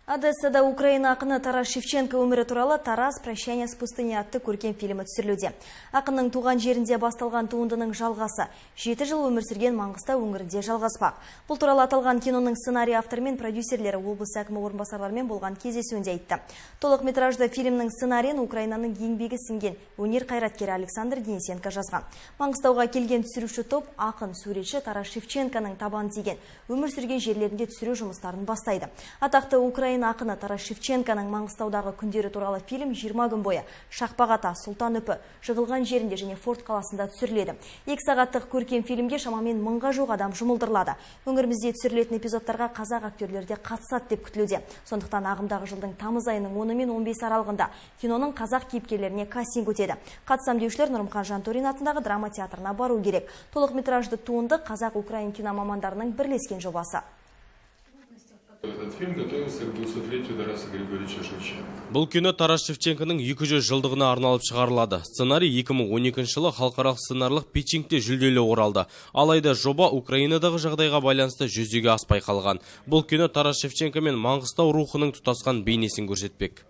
Одессада Украина ақыны Тарас Шевченко өмірі туралы «Тарас. Прощание с пустыней» атты көркем фильмі түсірілуде. Ақынның туған жерінде басталған туындының жалғасы 7 жыл өмір сүрген Маңғыстау өңірінде жалғаспақ. Бұл туралы аталған киноның сценарий авторы мен продюсерлері облыс әкімі орынбасарларымен болған кездесуінде айтты. Толық метражды фильмнің сценарийін Украинаның еңбегі сіңген өнер қайраткері Александр Денисенко жазған. Маңғыстауға келген түсіруші топ ақын суретші Тарас Шевченконың табан тиген өмір сүрген жерлерінде түсіру жұмыстарын бастайды. Атақты Украина ақыны Тарас Шевченконың Маңғыстаудағы күндері туралы фильм 20 күн бойы Шақпақ-Ата, Сұлтан-Үпі, Жығылған жерінде және Форт қаласында түсіріледі. 2 сағаттық көркем фильмге шамамен 1000-ға жуық адам жұмылдырылады. Өңірімізде түсірілетін эпизодтарға қазақ актерлері де қатысады деп күтілуде. Сондықтан ағымдағы жылдың тамыз айының 10 мен 15 аралығында киноның қазақ кейіпкерлеріне кастинг өтеді. Қатысам деушілер Нұрымхан Жантөрин атындағы драма театрына бару керек. Толық метражды туынды қазақ-украин киномамандарының бірлескен жобасы. Этот фильм готовился к 200-летию Тараса Григорьевича Шевченко. Бұл кино Тарас Шевченконың 200 жылдығына арналып шығарылады. Сценарий 2012 жылы халықаралық сценарлық питчингте жүлделі оралды. Алайда жоба Украинадағы жағдайға байланысты жүзеге аспай қалған. Бұл кино Тарас Шевченко мен Маңғыстау рухының тұтасқан бейнесін көрсетпек.